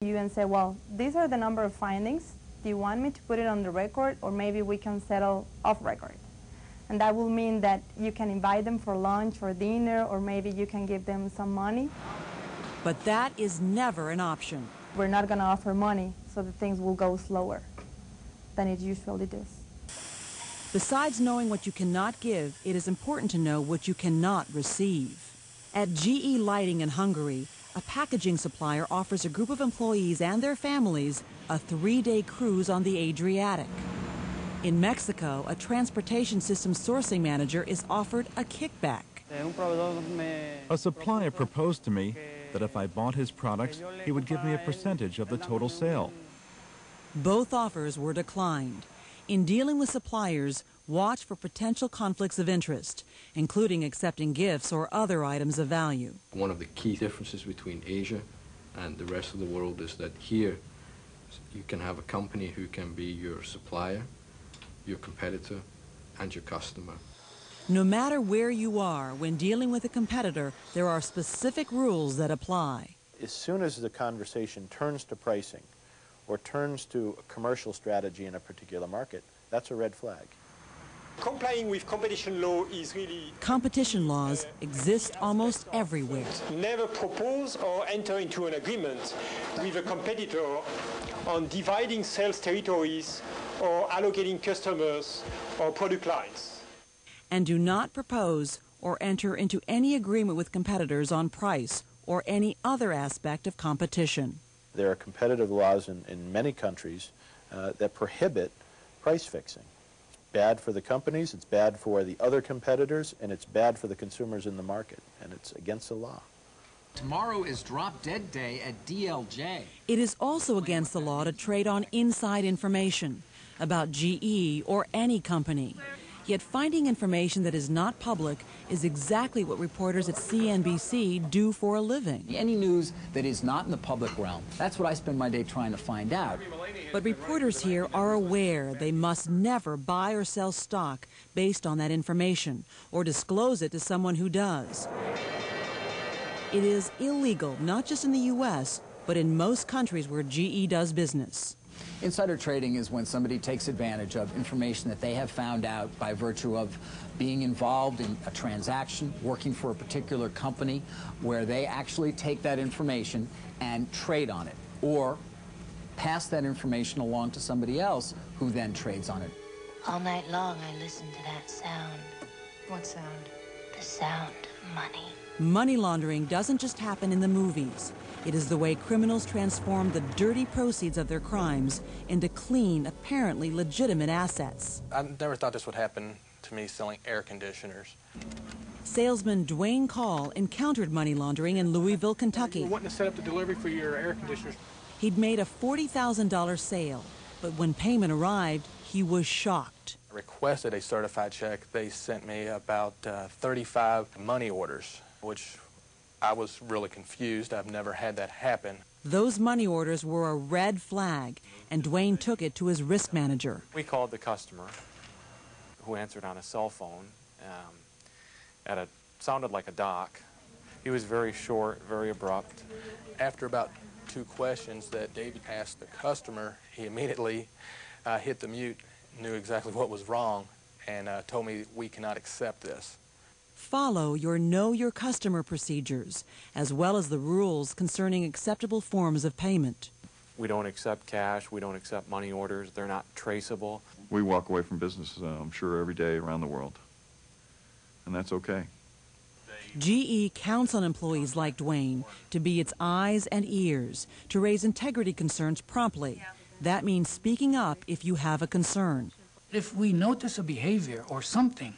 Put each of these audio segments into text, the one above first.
you and say, well, these are the number of findings. Do you want me to put it on the record, or maybe we can settle off record? And that will mean that you can invite them for lunch or dinner, or maybe you can give them some money. But that is never an option. We're not going to offer money, so that things will go slower than it usually does. Besides knowing what you cannot give, it is important to know what you cannot receive. At GE Lighting in Hungary, a packaging supplier offers a group of employees and their families a 3-day cruise on the Adriatic. In Mexico, a transportation systems sourcing manager is offered a kickback. A supplier proposed to me that if I bought his products, he would give me a percentage of the total sale. Both offers were declined. In dealing with suppliers, watch for potential conflicts of interest, including accepting gifts or other items of value. One of the key differences between Asia and the rest of the world is that here you can have a company who can be your supplier, your competitor, and your customer. No matter where you are, when dealing with a competitor, there are specific rules that apply. As soon as the conversation turns to pricing or turns to a commercial strategy in a particular market, that's a red flag. Complying with competition law is really... Competition laws exist almost everywhere. Never propose or enter into an agreement with a competitor on dividing sales territories or allocating customers or product lines. And do not propose or enter into any agreement with competitors on price or any other aspect of competition. There are competitive laws in many countries that prohibit price fixing. Bad for the companies, it's bad for the other competitors, and it's bad for the consumers in the market, and it's against the law. Tomorrow is Drop Dead Day at DLJ. It is also against the law to trade on inside information about GE or any company. Yet finding information that is not public is exactly what reporters at CNBC do for a living. Any news that is not in the public realm, that's what I spend my day trying to find out. But reporters here are aware they must never buy or sell stock based on that information or disclose it to someone who does. It is illegal, not just in the U.S., but in most countries where GE does business. Insider trading is when somebody takes advantage of information that they have found out by virtue of being involved in a transaction, working for a particular company, where they actually take that information and trade on it, or pass that information along to somebody else who then trades on it. All night long I listen to that sound. What sound? The sound of money. Money laundering doesn't just happen in the movies. It is the way criminals transform the dirty proceeds of their crimes into clean, apparently legitimate assets. I never thought this would happen to me selling air conditioners. Salesman Dwayne Call encountered money laundering in Louisville, Kentucky. We're wanting to set up the delivery for your air conditioners. He'd made a $40,000 sale, but when payment arrived, he was shocked. I requested a certified check. They sent me about 35 money orders, which I was really confused. I've never had that happen. Those money orders were a red flag, and Dwayne took it to his risk manager. We called the customer, who answered on a cell phone, sounded like a doc. He was very short, very abrupt. After about 2 questions that David asked the customer, he immediately hit the mute, knew exactly what was wrong, and told me we cannot accept this. Follow your Know Your Customer procedures, as well as the rules concerning acceptable forms of payment. We don't accept cash. We don't accept money orders. They're not traceable. We walk away from business, I'm sure, every day around the world. And that's okay. GE counts on employees like Dwayne to be its eyes and ears, to raise integrity concerns promptly. That means speaking up if you have a concern. If we notice a behavior or something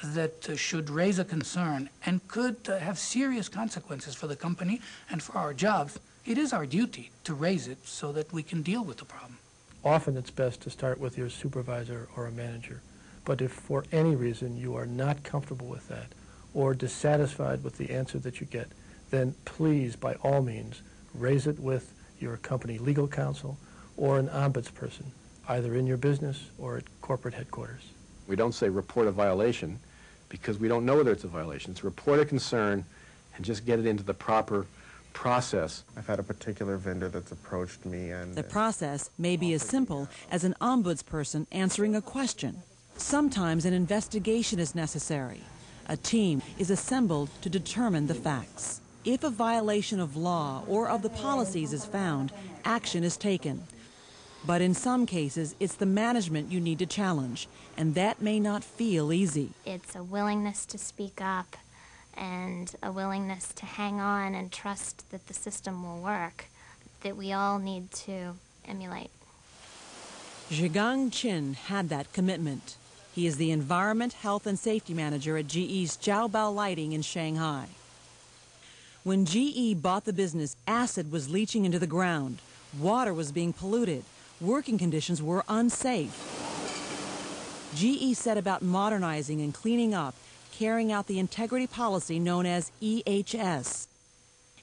that should raise a concern and could have serious consequences for the company and for our jobs, it is our duty to raise it so that we can deal with the problem. Often it's best to start with your supervisor or a manager. But if for any reason you are not comfortable with that or dissatisfied with the answer that you get, then please, by all means, raise it with your company legal counsel or an ombudsperson, either in your business or at corporate headquarters. We don't say report a violation because we don't know whether it's a violation. It's report a concern and just get it into the proper process. I've had a particular vendor that's approached me and... The process may be as simple as an ombudsperson answering a question. Sometimes an investigation is necessary. A team is assembled to determine the facts. If a violation of law or of the policies is found, action is taken. But in some cases, it's the management you need to challenge, and that may not feel easy. It's a willingness to speak up and a willingness to hang on and trust that the system will work that we all need to emulate. Zhigang Qin had that commitment. He is the Environment, Health and Safety Manager at GE's Jiaobao Lighting in Shanghai. When GE bought the business, acid was leaching into the ground, water was being polluted, working conditions were unsafe. GE set about modernizing and cleaning up, carrying out the integrity policy known as EHS.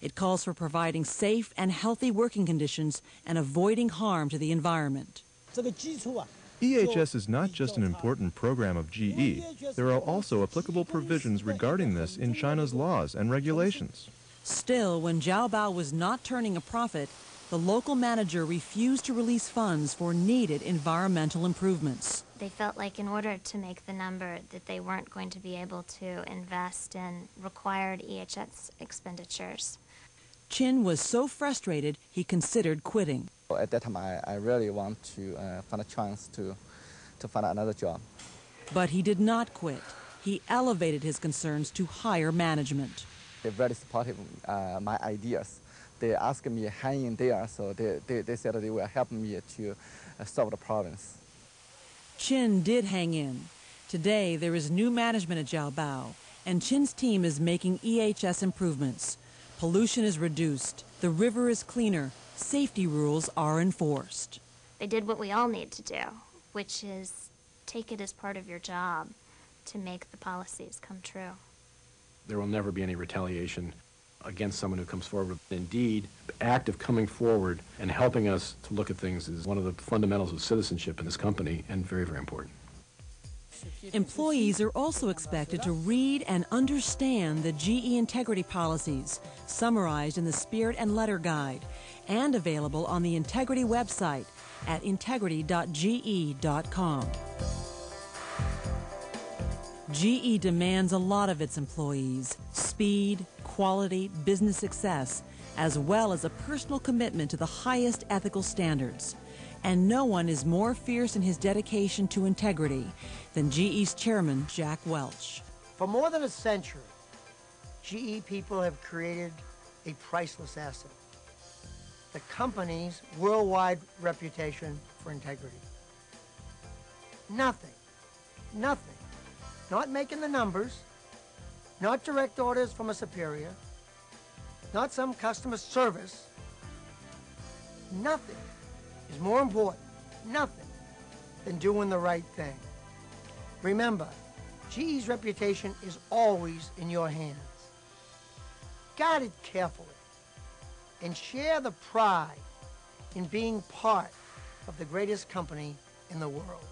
It calls for providing safe and healthy working conditions and avoiding harm to the environment. EHS is not just an important program of GE. There are also applicable provisions regarding this in China's laws and regulations. Still, when Jiaobao was not turning a profit, the local manager refused to release funds for needed environmental improvements. They felt like in order to make the number that they weren't going to be able to invest in required EHS expenditures. Qin was so frustrated he considered quitting. At that time, I really want to find a chance to find another job. But he did not quit. He elevated his concerns to higher management. They're very supportive of my ideas. They asked me to hang in there, so they said they will help me to solve the problems. Qin did hang in. Today, there is new management at Jiaobao, and Qin's team is making EHS improvements. Pollution is reduced, the river is cleaner, safety rules are enforced. They did what we all need to do, which is take it as part of your job to make the policies come true. There will never be any retaliation against someone who comes forward. Indeed, the act of coming forward and helping us to look at things is one of the fundamentals of citizenship in this company and very, very important. Employees are also expected to read and understand the GE integrity policies, summarized in the Spirit and Letter Guide, and available on the Integrity website at integrity.ge.com. GE demands a lot of its employees: speed, quality, business success, as well as a personal commitment to the highest ethical standards. And no one is more fierce in his dedication to integrity than GE's chairman, Jack Welch. For more than a century, GE people have created a priceless asset: the company's worldwide reputation for integrity. Nothing, not making the numbers, not direct orders from a superior, not some customer service, nothing is more important, nothing, than doing the right thing. Remember, GE's reputation is always in your hands. Guard it carefully and share the pride in being part of the greatest company in the world.